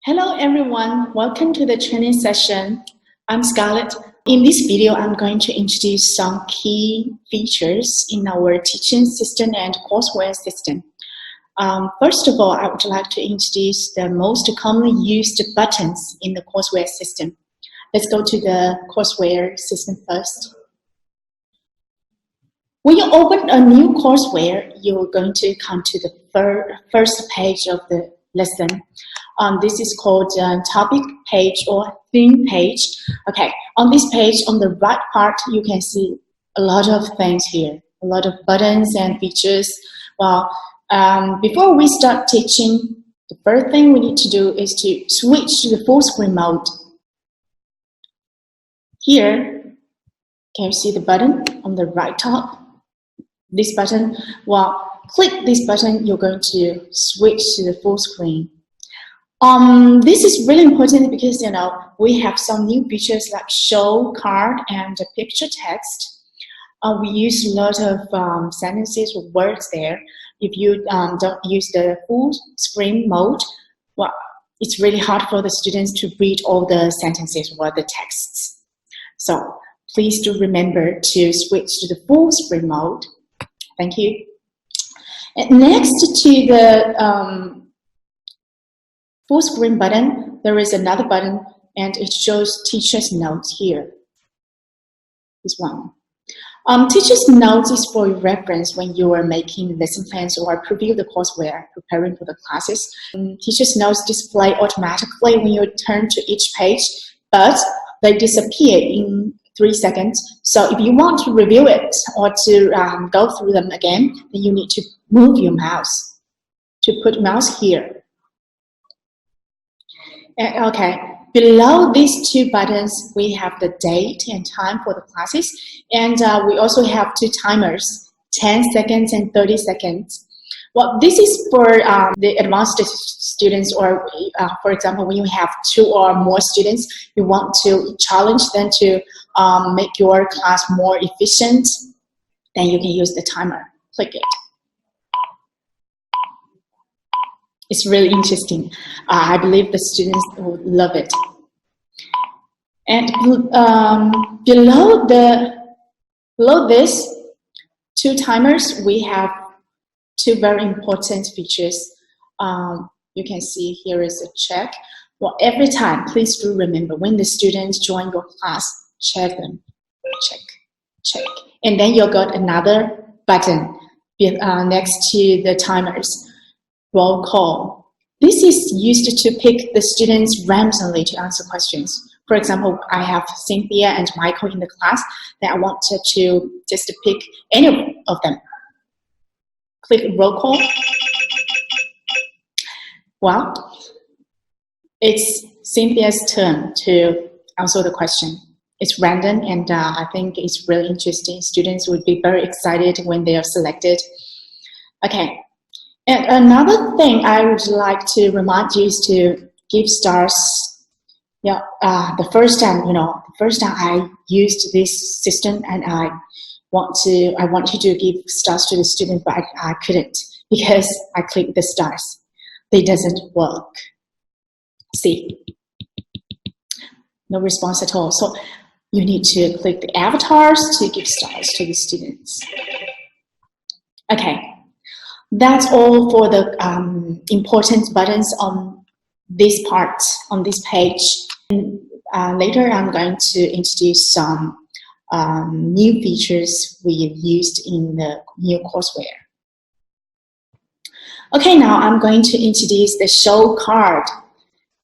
Hello everyone, welcome to the training session. I'm Scarlett. In this video, I'm going to introduce some key features in our teaching system and courseware system. First of all, I would like to introduce the most commonly used buttons in the courseware system. Let's go to the courseware system first. When you open a new courseware, you're going to come to the first page of the lesson. This is called topic page or theme page. Okay, on this page, on the right part, you can see a lot of things here, a lot of buttons and features. Well, before we start teaching, the first thing we need to do is to switch to the full screen mode. Here, can you see the button on the right top? This button, well, click this button, you're going to switch to the full screen. This is really important because, we have some new features like show card and picture text. We use a lot of sentences or words there. If you don't use the full screen mode, well, it's really hard for the students to read all the sentences or the texts. So please do remember to switch to the full screen mode. Thank you. And next to the full screen button, there is another button and it shows teacher's notes here. This one. Teacher's notes is for reference when you are making lesson plans or preview the courseware, preparing for the classes. Teacher's notes display automatically when you turn to each page, but they disappear in 3 seconds. So if you want to review it or to go through them again, then you need to move your mouse to put mouse here. Okay, below these two buttons, we have the date and time for the classes, and we also have two timers, 10 seconds and 30 seconds. Well, this is for the advanced students, or for example, when you have 2 or more students, you want to challenge them to make your class more efficient, then you can use the timer. Click it. It's really interesting. I believe the students will love it. And below this 2 timers, we have 2 very important features. You can see here is a check. Well, every time, please do remember when the students join your class, check them. Check. And then you got another button next to the timers. Roll call. This is used to pick the students randomly to answer questions. For example, I have Cynthia and Michael in the class that I wanted to just pick any of them. Click roll call. Well, it's Cynthia's turn to answer the question. It's random, and I think it's really interesting. Students would be very excited when they are selected. Okay. And another thing I would like to remind you is to give stars. Yeah, the first time I used this system, and I wanted to give stars to the student, but I couldn't because I clicked the stars. They doesn't work. See, no response at all. So you need to click the avatars to give stars to the students. Okay. That's all for the important buttons on this part, on this page. And, later, I'm going to introduce some new features we used in the new courseware. Okay, now I'm going to introduce the show card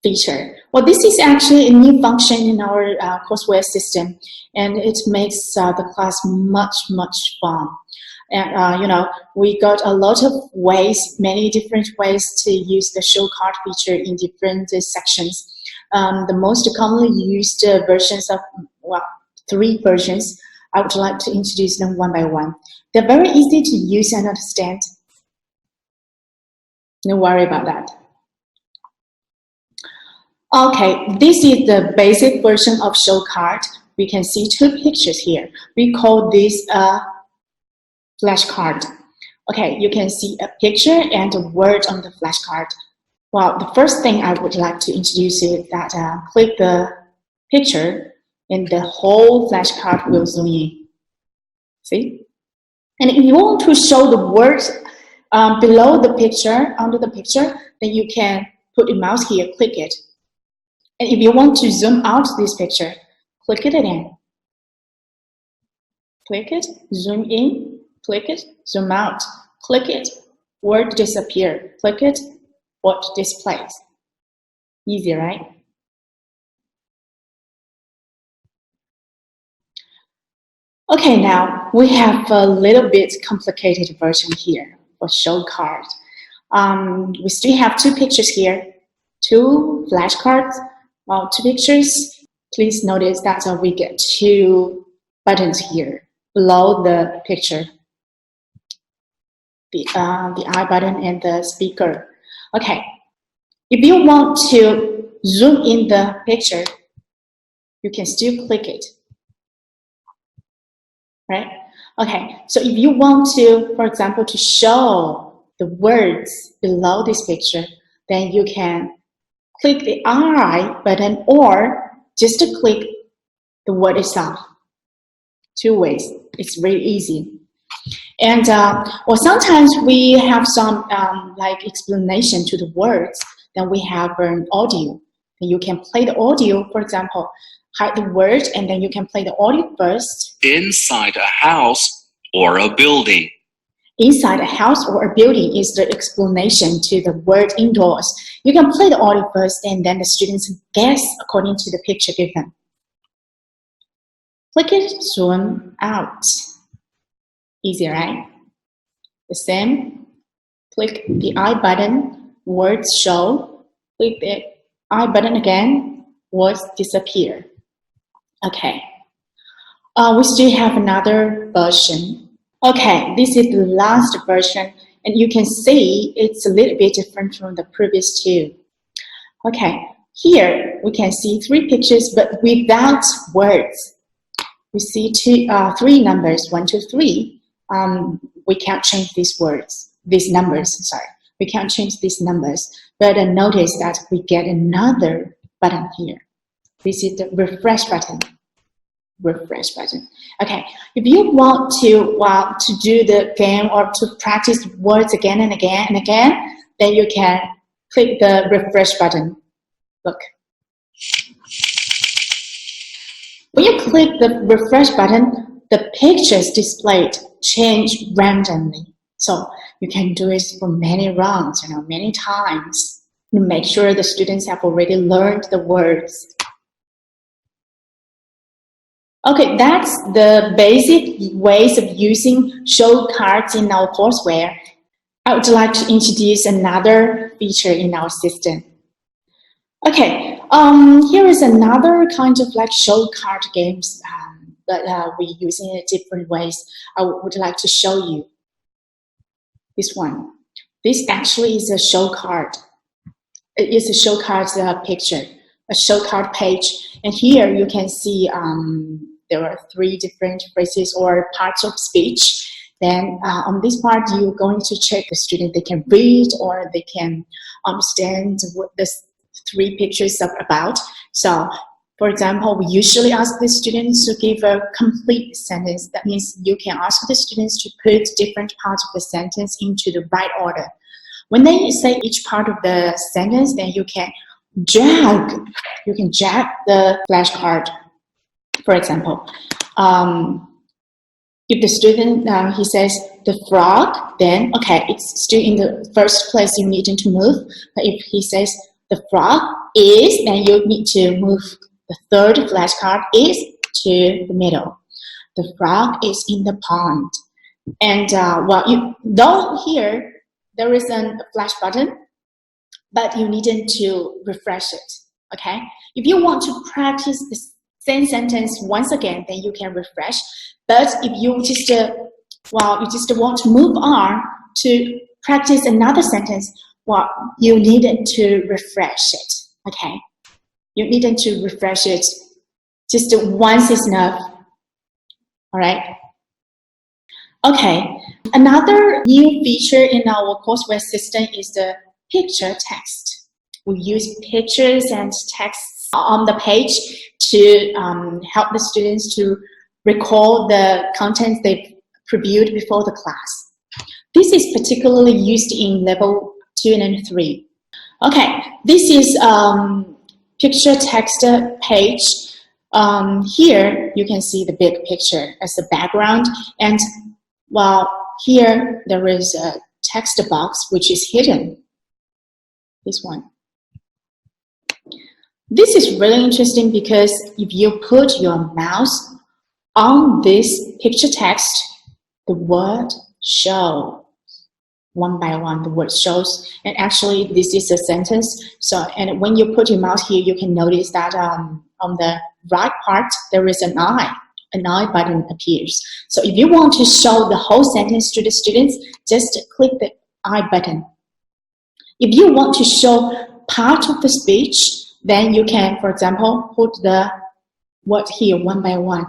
feature. Well, this is actually a new function in our courseware system, and it makes the class much fun. And, we got a lot of ways, many different ways to use the show card feature in different sections. The most commonly used versions of, 3 versions, I would like to introduce them one by one. They're very easy to use and understand. No worry about that. Okay, this is the basic version of show card. We can see 2 pictures here. We call this a flashcard. Okay, you can see a picture and a word on the flashcard. Well, the first thing I would like to introduce is that click the picture and the whole flashcard will zoom in. See? And if you want to show the words below the picture, under the picture, then you can put your mouse here, click it. And if you want to zoom out this picture, click it again. Click it, zoom in, click it, zoom out, click it, word disappear, click it, word displays. Easy, right? Okay, now we have a little bit complicated version here for show card. We still have two pictures here, two flashcards, two pictures. Please notice that we get two buttons here below the picture, the I button and the speaker. Okay, if you want to zoom in the picture, you can still click it. Right? Okay, so if you want to, for example, to show the words below this picture, then you can click the I button or just to click the word itself. Two ways. It's really easy. And well, sometimes we have some like explanation to the words. Then we have an audio. And you can play the audio, for example, hide the word, and then you can play the audio first. Inside a house or a building. Inside a house or a building is the explanation to the word indoors. You can play the audio first, and then the students guess according to the picture given. Click it, zoom out. Easy, right? The same. Click the I button, words show. Click the I button again, words disappear. Okay. We still have another version. Okay, this is the last version, and you can see it's a little bit different from the previous two. Okay, here we can see three pictures, but without words. We see three numbers, 1, 2, 3. We can't change these numbers, sorry. We can't change these numbers, but notice that we get another button here. This is the refresh button. Refresh button. Okay, if you want to do the game or to practice words again and again and again, then you can click the refresh button. Look. When you click the refresh button, the pictures displayed change randomly. So you can do it for many rounds, many times. Make sure the students have already learned the words. Okay, that's the basic ways of using show cards in our courseware. I would like to introduce another feature in our system. Okay, here is another kind of like show card games, but we use it in different ways. I would like to show you this one. This actually is a show card. It is a show card picture, a show card page. And here you can see there are three different phrases or parts of speech. Then on this part, you're going to check the student. They can read or they can understand what the three pictures are about. So, for example, we usually ask the students to give a complete sentence. That means you can ask the students to put different parts of the sentence into the right order. When they say each part of the sentence, then you can drag the flashcard. For example, if the student, he says the frog, then, okay, it's still in the first place you need to move. But if he says the frog is, then you need to move the third flashcard is to the middle. The frog is in the pond. And well, you don't hear there is a flash button, but you needn't to refresh it, okay? If you want to practice the same sentence once again, then you can refresh. But if you just, you just want to move on to practice another sentence, well, you needed to refresh it, okay? You needed to refresh it. Just once is enough, all right? Okay, another new feature in our courseware system is the picture text. We use pictures and texts on the page to help the students to recall the contents they've previewed before the class. This is particularly used in level 2 and 3. Okay, this is picture text page. Here you can see the big picture as the background, and while here there is a text box which is hidden. This one. This is really interesting because if you put your mouse on this picture text, the word shows. One by one, the word shows, and actually this is a sentence. So, and when you put your mouse here, you can notice that on the right part there is an I button appears. So if you want to show the whole sentence to the students, just click the I button. If you want to show part of the speech, then you can, for example, put the word here one by one.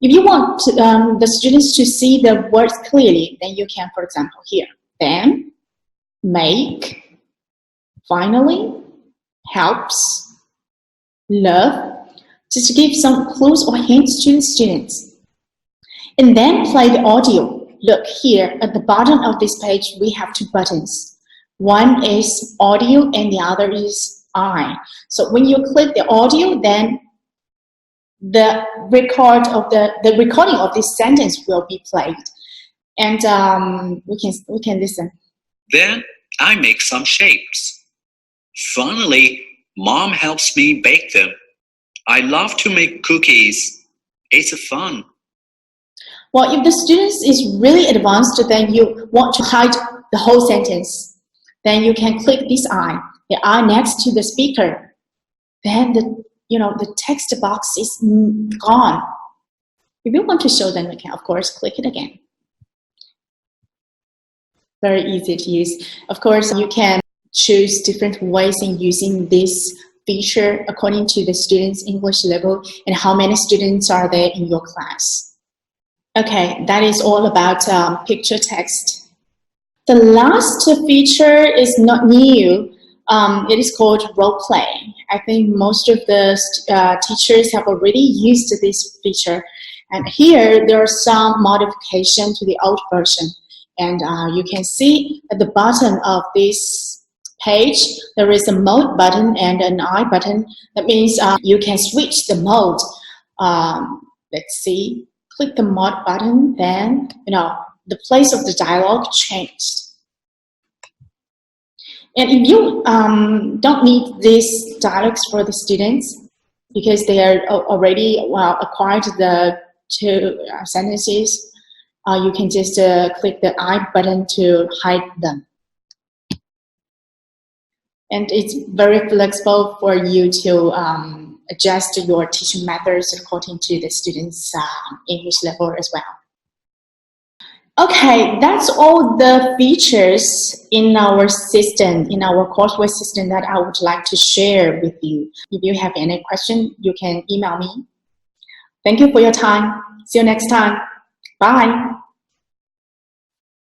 If you want the students to see the words clearly, then you can, for example, here. Then, make, finally, helps, love, just to give some clues or hints to the students. And then play the audio. Look here, at the bottom of this page, we have 2 buttons. One is audio and the other is I. So when you click the audio, then the recording of this sentence will be played. And we can listen. Then I make some shapes. Finally, Mom helps me bake them. I love to make cookies. It's fun. Well, if the student is really advanced, then you want to hide the whole sentence. Then you can click this I, the I next to the speaker. Then the text box is gone. If you want to show them, you can, of course, click it again. Very easy to use. Of course, you can choose different ways in using this feature according to the student's English level and how many students are there in your class. Okay, that is all about picture text. The last feature is not new. It is called role play. I think most of the teachers have already used this feature. And here there are some modification to the old version. And you can see at the bottom of this page, there is a mode button and an I button. That means you can switch the mode. Let's see, click the mode button, then the place of the dialogue changed. And if you don't need these dialogues for the students because they are already acquired the 2 sentences, you can just click the I button to hide them. And it's very flexible for you to adjust your teaching methods according to the students' English level as well. Okay, that's all the features in our system, in our courseware system that I would like to share with you. If you have any question, you can email me. Thank you for your time. See you next time. Bye.